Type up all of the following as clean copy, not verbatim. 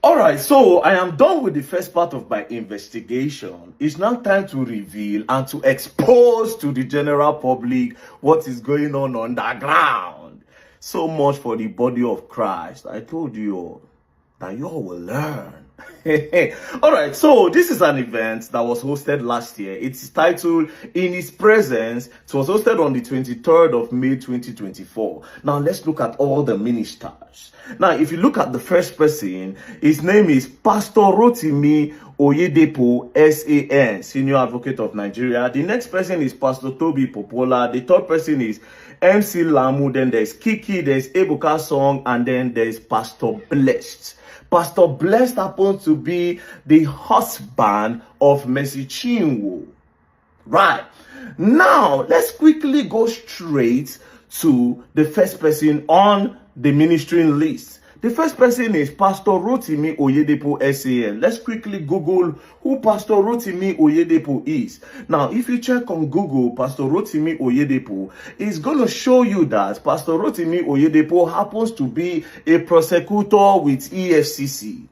All right, so I am done with the first part of my investigation. It's now time to reveal and to expose to the general public what is going on underground. So much for the body of Christ. I told you all that you all will learn. All right, so this is an event that was hosted last year. It's titled In His Presence. It was hosted on the 23rd of May 2024. Now let's look at all the ministers. Now if you look at the first person, his name is Pastor Rotimi Oyedepo, SAN, Senior Advocate of Nigeria. The next person is Pastor Toby Popola. The third person is MC Lamu. Then there's Kiki, there's Ebuka Song, and then there's Pastor Blessed. Pastor Blessed happens to be the husband of MERCY CHINWO. Right. Now, let's quickly go straight to the first person on the ministering list. The first person is Pastor Rotimi Oyedepo, SAN. Let's quickly Google who Pastor Rotimi Oyedepo is. Now, if you check on Google, Pastor Rotimi Oyedepo is going to show you that Pastor Rotimi Oyedepo happens to be a prosecutor with EFCC.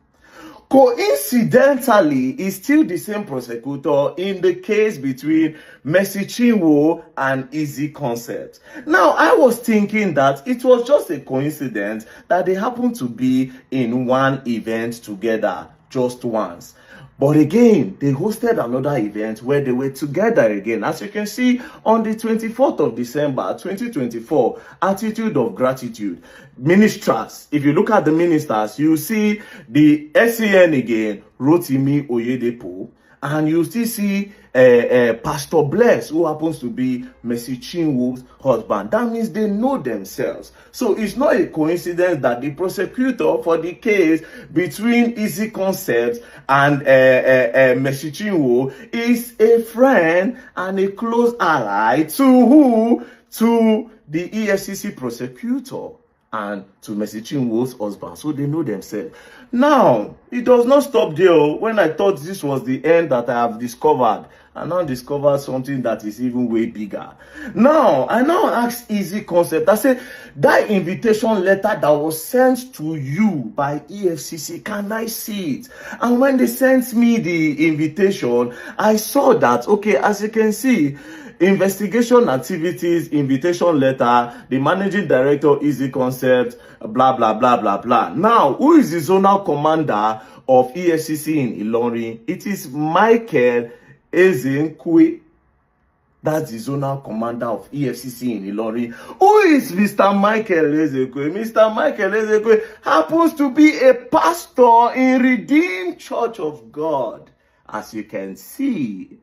Coincidentally, is still the same prosecutor in the case between MERCY CHINWO and Ezee Concept. Now, I was thinking that it was just a coincidence that they happened to be in one event together just once. But again, they hosted another event where they were together again. As you can see, on the 24th of December, 2024, Attitude of Gratitude. Ministers, if you look at the ministers, you see the SAN again, Rotimi Oyedepo, and you still see Pastor Bless, who happens to be MERCY CHINWO's husband. That means they know themselves. So it's not a coincidence that the prosecutor for the case between Ezee Concept and MERCY CHINWO is a friend and a close ally to who? To the EFCC prosecutor and to MERCY CHINWO's husband. So they know themselves. Now, it does not stop there. When I thought this was the end that I have discovered, I now discovered something that is even way bigger. Now, I now asked Ezee Concept, I said, that invitation letter that was sent to you by EFCC, can I see it? And when they sent me the invitation, I saw that, okay, as you can see, investigation activities, invitation letter, the managing director, Ezee Concept, blah, blah, blah, blah, blah. Now, who is the zonal commander of EFCC in Ilorin? It is Michael Ezee. That's the zonal commander of EFCC in Ilorin. Who is Mr. Michael Ezee? Mr. Michael Ezee happens to be a pastor in Redeemed Church of God. As you can see,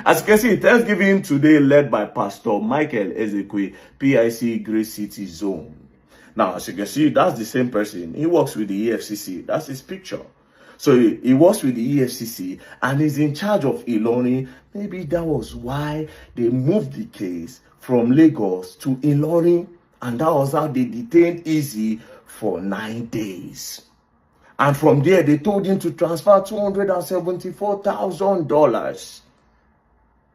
Thanksgiving today led by Pastor Michael Ezee, PIC Grace City Zone. Now, as you can see, that's the same person. He works with the EFCC. That's his picture. So he works with the EFCC and is in charge of Ilorin. Maybe that was why they moved the case from Lagos to Ilorin, and that was how they detained Ezee for 9 days. And from there, they told him to transfer $274,000.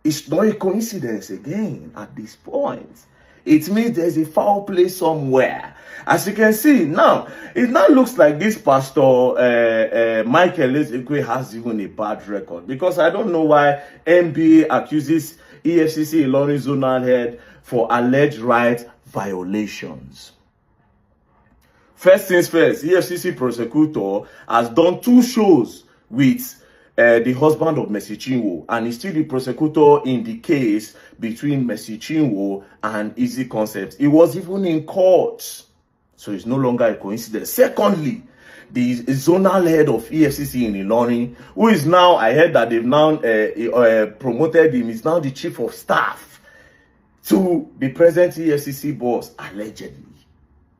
It's not a coincidence again at this point. It means there's a foul play somewhere. As you can see, now, it now looks like this pastor, Michael Ezee, has even a bad record. Because I don't know why NBA accuses EFCC Ilorin zonal head for alleged rights violations. First things first, EFCC prosecutor has done 2 shows with the husband of MERCY CHINWO, and he's still the prosecutor in the case between MERCY CHINWO and Ezee Concept. He was even in court, so it's no longer a coincidence. Secondly, the zonal head of EFCC in Ilorin, who is now, I heard that they've now promoted him, is now the chief of staff to the present EFCC boss, allegedly.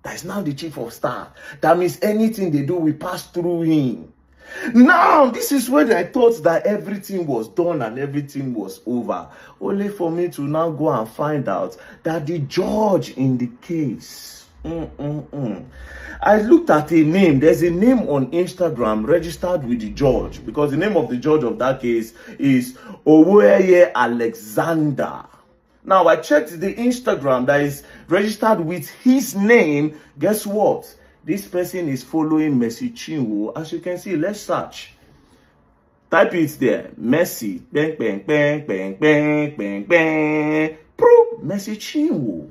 That is now the chief of staff. That means anything they do will pass through him. Now, this is when I thought that everything was done and everything was over. Only for me to now go and find out that the judge in the case. I looked at a name. There's a name on Instagram registered with the judge, because the name of the judge of that case is Owoeye Alexander. Now, I checked the Instagram that is registered with his name. Guess what? This person is following MERCY CHINWO. As you can see, let's search. Type it there. MERCY, bang, bang, bang, bang, bang, bang, bang. MERCY CHINWO.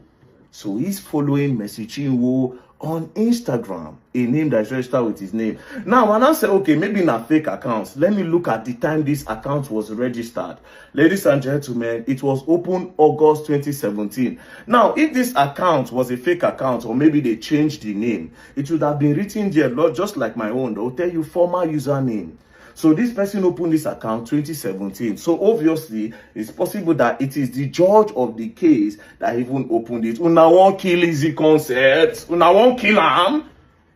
So he's following MERCY CHINWO on Instagram, a name that's registered with his name. Now, when I say, okay, maybe not fake accounts, let me look at the time this account was registered. Ladies and gentlemen, it was opened August 2017. Now, if this account was a fake account, or maybe they changed the name, it would have been written there, just like my own. They'll tell you former username. So this person opened this account 2017. So obviously, it's possible that it is the judge of the case that even opened it. Una won't kill Ezee concept. Una won't kill him.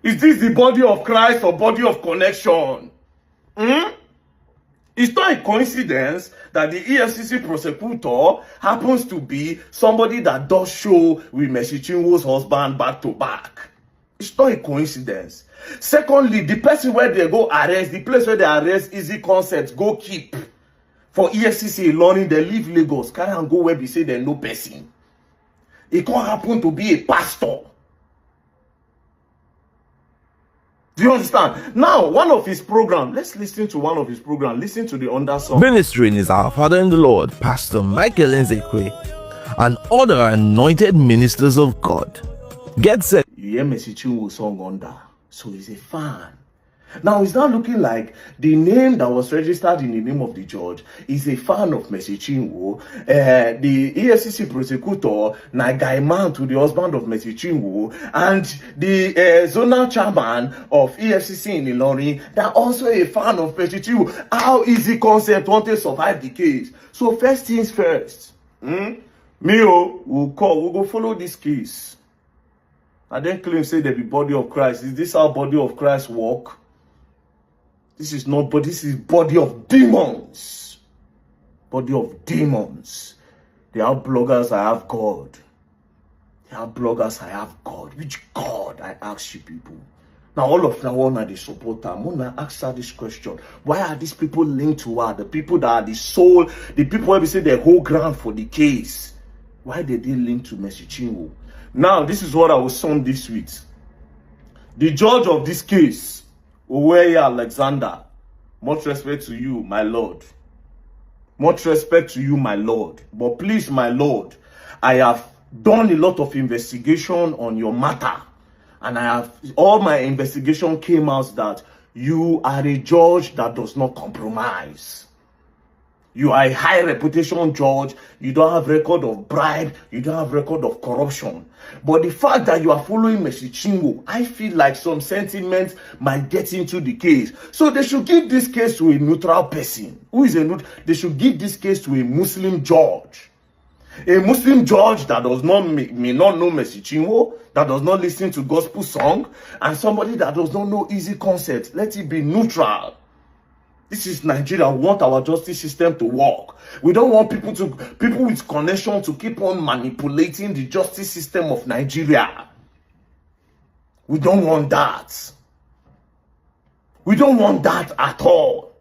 Is this the body of Christ or body of connection? It's not a coincidence that the EFCC prosecutor happens to be somebody that does show with MERCY CHINWO's husband back to back. It's not a coincidence. Secondly, the person where they go arrest, the place where they arrest Ezee concept, go keep. For EFCC learning, they leave Lagos, carry and go where they say they're no person. It can't happen to be a pastor. Do you understand? Now, one of his programs, let's listen to one of his programs. Listen to the under song. Ministering is our Father in the Lord, Pastor Michael Ezee, and other anointed ministers of God. Get set. You hear MERCY CHINWO song under, so he's a fan. Now it's not looking like the name that was registered in the name of the judge is a fan of MERCY CHINWO. The EFCC prosecutor, na guy man to the husband of MERCY CHINWO, and the zonal chairman of EFCC in Ilorin, they're also a fan of MERCY CHINWO. How Ezee concept want to survive the case? So first things first, we'll go follow this case. I then claim say they be body of Christ. Is this how body of Christ work? This is not, but this is body of demons. Body of demons. They are bloggers, I have God. They are bloggers, I have God. Which God, I ask you people? Now all of now one are the supporter. I'm gonna ask her this question. Why are these people linked to her? The people that are the soul, the people where we say they hold ground for the case. Why did they link to MERCY CHINWO? Now, this is what I will sum this with. The judge of this case, Oweye Alexander, much respect to you, my Lord. Much respect to you, my Lord. But please, my Lord, I have done a lot of investigation on your matter. And all my investigation came out that you are a judge that does not compromise. You are a high reputation judge. You don't have record of bribe. You don't have record of corruption. But the fact that you are following MERCY CHINWO, I feel like some sentiments might get into the case. So they should give this case to a neutral person. Who is a neutral? They should give this case to a Muslim judge. A Muslim judge that does not may not know MERCY CHINWO, that does not listen to gospel song, and somebody that does not know Ezee concept. Let it be neutral. This is Nigeria. We want our justice system to work. We don't want people with connection to keep on manipulating the justice system of Nigeria. We don't want that. We don't want that at all.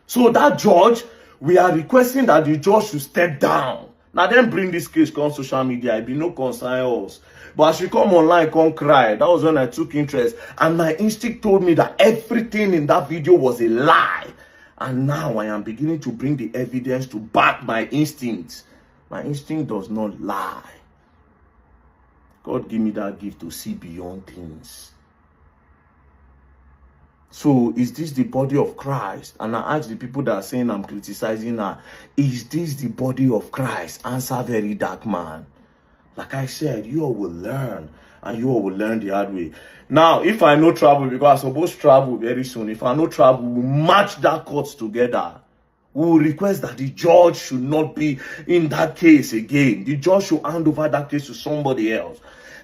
So that judge, we are requesting that the judge should step down. Now then bring this case on social media. It be no concern us. But as she come online, come cry. That was when I took interest. And my instinct told me that everything in that video was a lie. And now I am beginning to bring the evidence to back my instinct. My instinct does not lie. God give me that gift to see beyond things. So is this the body of Christ? And I ask the people that are saying I'm criticizing her, is this the body of Christ? Answer very dark man. Like I said, you all will learn, and you all will learn the hard way. Now, if I no travel, because I'm supposed to travel very soon, if I no travel, we'll match that court together. We will request that the judge should not be in that case again. The judge should hand over that case to somebody else.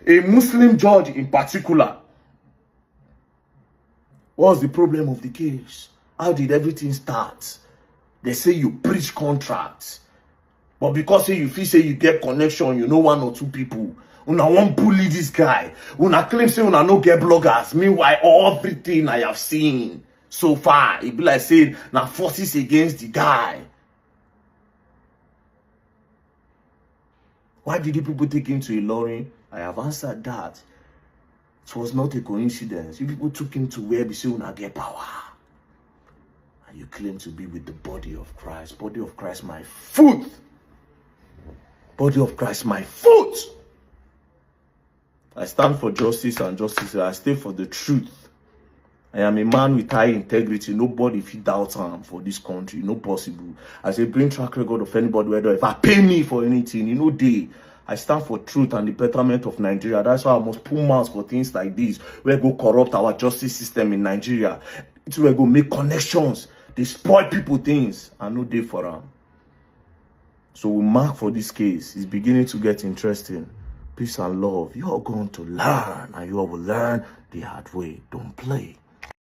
A Muslim judge in particular. What's the problem of the case? How did everything start? They say you breach contracts. But because you feel say you get connection, you know one or two people. Una won't bully this guy. Una claim say una no get bloggers. Meanwhile, everything I have seen so far, it be like saying now forces against the guy. Why did the people take him to Ilorin? I have answered that. It was not a coincidence. You people took him to where we say una get power. And you claim to be with the body of Christ. Body of Christ, my foot. Body of Christ, my foot. I stand for justice and justice. I stay for the truth. I am a man with high integrity. Nobody fit doubt him for this country. No possible. I say bring track record of anybody, whether if I pay me for anything, they. I stand for truth and the betterment of Nigeria. That's why I must pull mouths for things like this. Where go corrupt our justice system in Nigeria. It's where go make connections. They spoil people things. I no day for them. So we mark for this case. It's beginning to get interesting. Peace and love. You are going to learn, and you will learn the hard way. Don't play.